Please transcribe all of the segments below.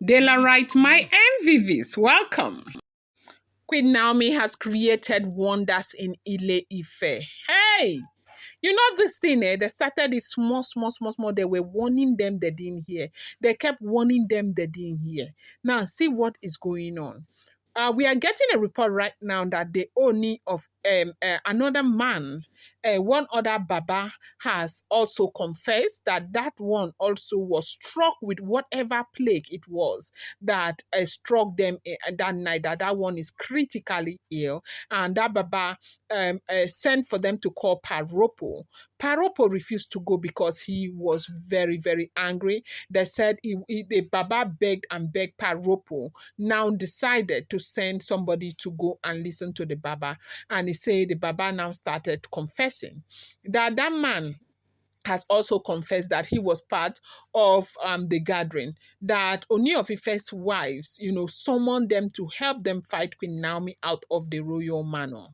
Daylight, my MVVs, welcome. Queen Naomi has created wonders in Ile Ife. Hey, you know this thing, eh? They started it small, small, small, small. They were warning them, they didn't hear. They kept warning them, they didn't hear. Now, see what is going on. We are getting a report right now that the Ooni of another man, one other Baba, has also confessed that that one also was struck with whatever plague it was that struck them that night. That one is critically ill, and that Baba sent for them to call Paropo. Paropo refused to go because he was very, very angry. They said the Baba begged and begged Paropo, now decided to send somebody to go and listen to the Baba. And he said the Baba now started confessing that that man has also confessed that he was part of the gathering, that Ooni of Ife's wives, summoned them to help them fight Queen Naomi out of the royal manor.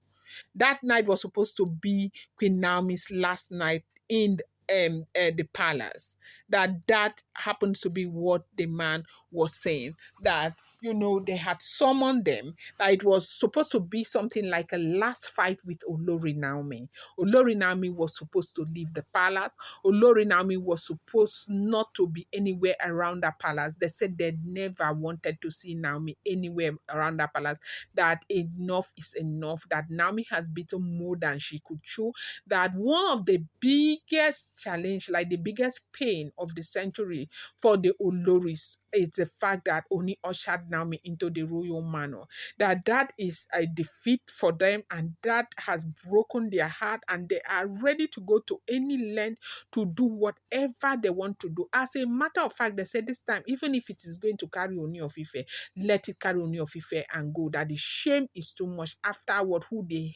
That night was supposed to be Queen Naomi's last night in the palace. That happened to be what the man was saying. That they had summoned them. That it was supposed to be something like a last fight with Olori Naomi. Olori Naomi was supposed to leave the palace. Olori Naomi was supposed not to be anywhere around the palace. They said they never wanted to see Naomi anywhere around the palace, that enough is enough, that Naomi has beaten more than she could chew, that one of the biggest challenge, like the biggest pain of the century for the Oloris, is the fact that Oni ushered Naomi into the royal manor, that is a defeat for them, and that has broken their heart, and they are ready to go to any length to do whatever they want to do. As a matter of fact, they said this time, even if it is going to carry Ooni of Ife, let it carry Ooni of Ife and go. That the shame is too much. Afterward, who the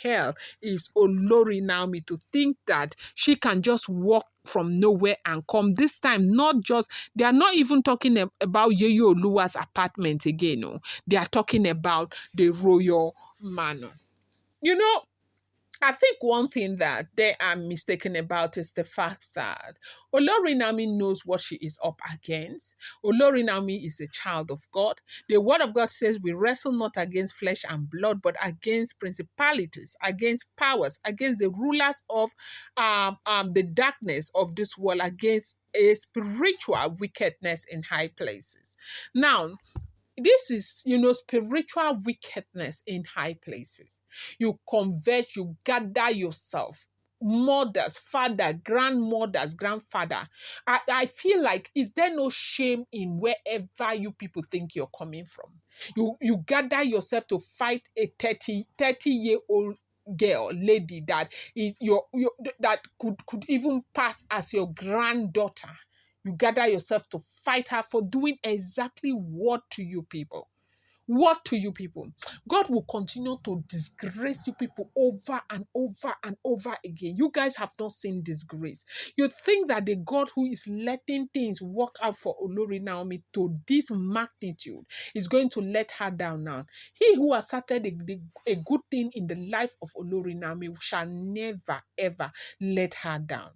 hell is Olori Naomi to think that she can just walk from nowhere and come? This time, they are not even talking about Yeyo Oluwa's apartment again. No, they are talking about the royal manor. You know, I think one thing that they are mistaken about is the fact that Olori Naomi knows what she is up against. Olori Naomi is a child of God. The word of God says we wrestle not against flesh and blood, but against principalities, against powers, against the rulers of the darkness of this world, against a spiritual wickedness in high places. Now, this is, spiritual wickedness in high places. You convert, you gather yourself, mothers, father, grandmothers, grandfather. I feel like, is there no shame in wherever you people think you're coming from? You gather yourself to fight a 30-year-old girl, lady that is that could even pass as your granddaughter. You gather yourself to fight her for doing exactly what to you people? What to you people? God will continue to disgrace you people over and over and over again. You guys have not seen disgrace. You think that the God who is letting things work out for Olori Naomi to this magnitude is going to let her down now. He who has started a good thing in the life of Olori Naomi shall never ever let her down.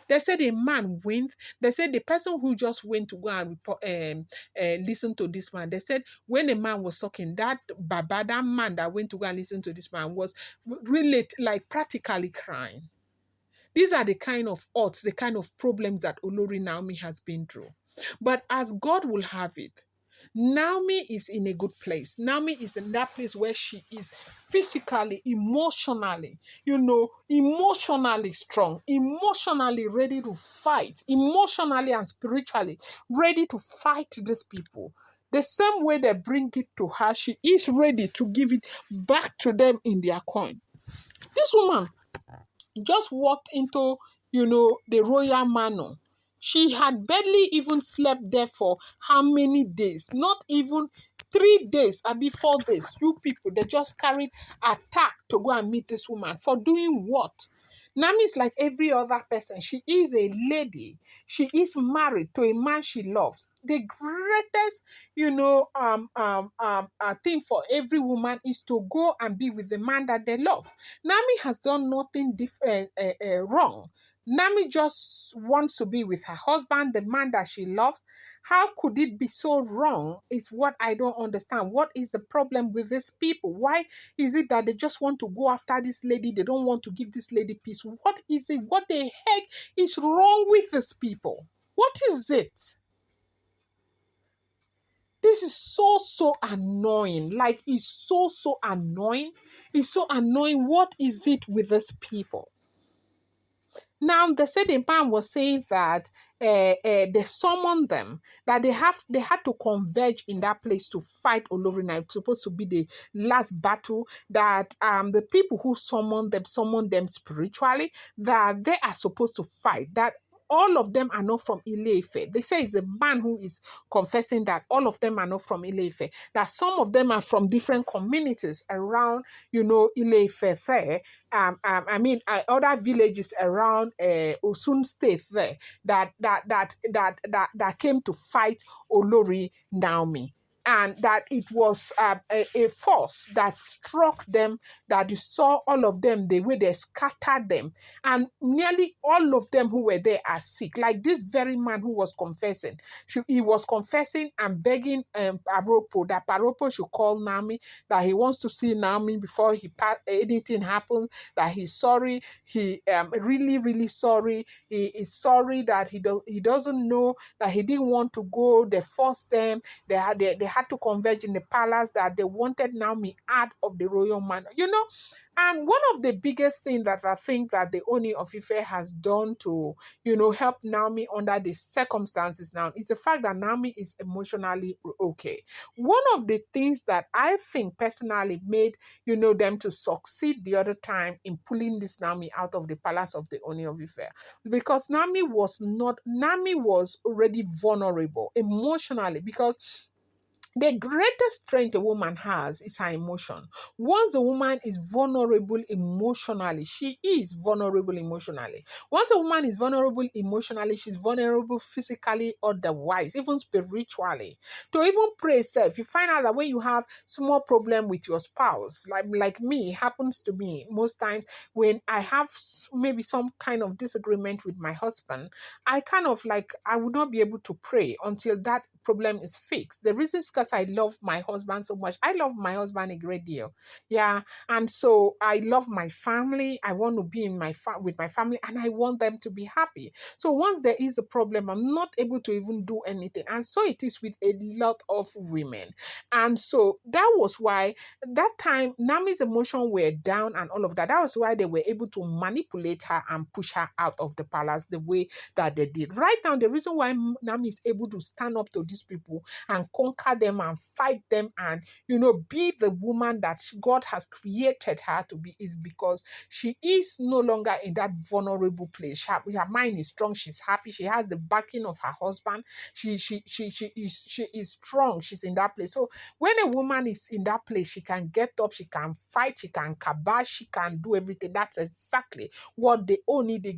They said a man went. They said the person who just went to go and report, listen to this man. They said when a man was talking, that Baba, that man that went to go and listen to this man was really like practically crying. These are the kind of odds, the kind of problems that Olori Naomi has been through. But as God will have it, Naomi is in a good place. Naomi is in that place where she is physically, emotionally, emotionally strong, emotionally ready to fight, emotionally and spiritually ready to fight these people. The same way they bring it to her, she is ready to give it back to them in their coin. This woman just walked into, the royal manor. She had barely even slept there for how many days? Not even 3 days, maybe 4 days. You people, they just carried attack to go and meet this woman for doing what? Nami is like every other person. She is a lady. She is married to a man she loves. The greatest, thing for every woman is to go and be with the man that they love. Nami has done nothing different, wrong. Nami just wants to be with her husband, the man that she loves. How could it be so wrong? Is what I don't understand. What is the problem with these people? Why is it that they just want to go after this lady? They don't want to give this lady peace. What is it? What the heck is wrong with these people? What is it? This is so annoying. Like, it's so annoying. It's so annoying. What is it with these people? Now, the same man was saying that they summoned them, that they had to converge in that place to fight Olorina. It's supposed to be the last battle, that the people who summoned them spiritually, that they are supposed to fight. That all of them are not from Ile-Ife. They say it's a man who is confessing that all of them are not from Ile-Ife, that some of them are from different communities around, Ile-Ife there, other villages around Osun State there, that came to fight Olori Naomi. And that it was a force that struck them, that you saw all of them, the way they scattered them. And nearly all of them who were there are sick. Like this very man who was confessing. He was confessing and begging Paropo, that Paropo should call Naomi, that he wants to see Naomi before anything happens, that he's sorry. He really sorry. He is sorry that he doesn't know, that he didn't want to go. They forced them. They had to converge in the palace, that they wanted Naomi out of the royal manor. And one of the biggest things that I think that the Ooni of Ife has done to, help Naomi under the circumstances now is the fact that Naomi is emotionally okay. One of the things that I think personally made, them to succeed the other time in pulling this Naomi out of the palace of the Ooni of Ife, because Naomi was already vulnerable emotionally, because the greatest strength a woman has is her emotion. Once a woman is vulnerable emotionally, she is vulnerable emotionally. Once a woman is vulnerable emotionally, she's vulnerable physically, otherwise, even spiritually. To even pray self, you find out that when you have small problem with your spouse, like me, it happens to me most times when I have maybe some kind of disagreement with my husband, I kind of like, I would not be able to pray until that problem is fixed. The reason is because I love my husband so much. I love my husband a great deal. Yeah. And so I love my family. I want to be in with my family, and I want them to be happy. So once there is a problem, I'm not able to even do anything. And so it is with a lot of women. And so that was why that time Nami's emotions were down and all of that. That was why they were able to manipulate her and push her out of the palace the way that they did. Right now, the reason why Nami is able to stand up to these people and conquer them and fight them and, be the woman that God has created her to be is because she is no longer in that vulnerable place. Her mind is strong. She's happy. She has the backing of her husband. She is strong. She's in that place. So when a woman is in that place, she can get up, she can fight, she can kabash, she can do everything. That's exactly what the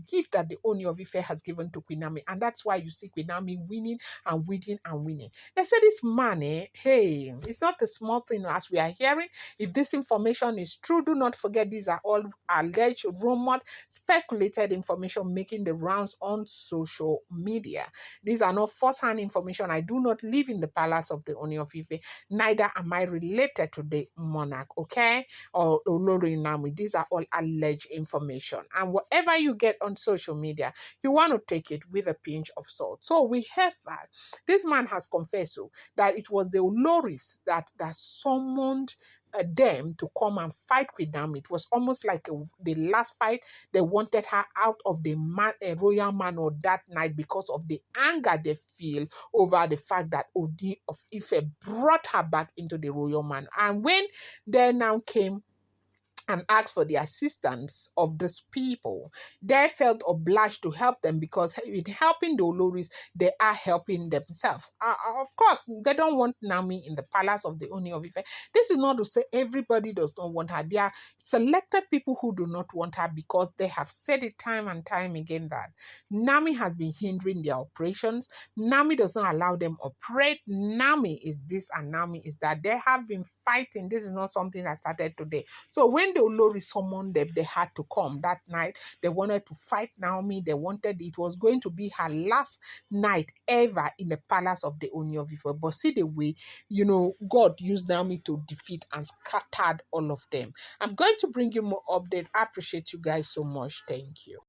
gift that the Ooni of Ife has given to Queen Naomi. And that's why you see Queen Naomi winning and winning and winning. They say this man, hey, it's not a small thing as we are hearing. If this information is true, do not forget these are all alleged, rumored, speculated information making the rounds on social media. These are not first-hand information. I do not live in the palace of the Ooni of Ife. Neither am I related to the monarch, okay? Or Olori Naomi. These are all alleged information. And whatever you get on social media, you want to take it with a pinch of salt. So we have that. This man has confessed that it was the Oloris that summoned them to come and fight with them. It was almost like the last fight. They wanted her out of the royal manor that night because of the anger they feel over the fact that Ooni of Ife brought her back into the royal manor. And when they now came and asked for the assistance of these people, they felt obliged to help them because in helping the Oloris, they are helping themselves. Of course, they don't want Naomi in the palace of the Ooni of Ife. This is not to say everybody does not want her. There are selected people who do not want her because they have said it time and time again that Naomi has been hindering their operations. Naomi does not allow them operate. Naomi is this and Naomi is that. They have been fighting. This is not something that started today. So when the Olori summoned them, they had to come that night. They wanted to fight Naomi. They wanted it was going to be her last night ever in the palace of the Ooni of Ife. But see the way, God used Naomi to defeat and scattered all of them. I'm going to bring you more update. I appreciate you guys so much. Thank you.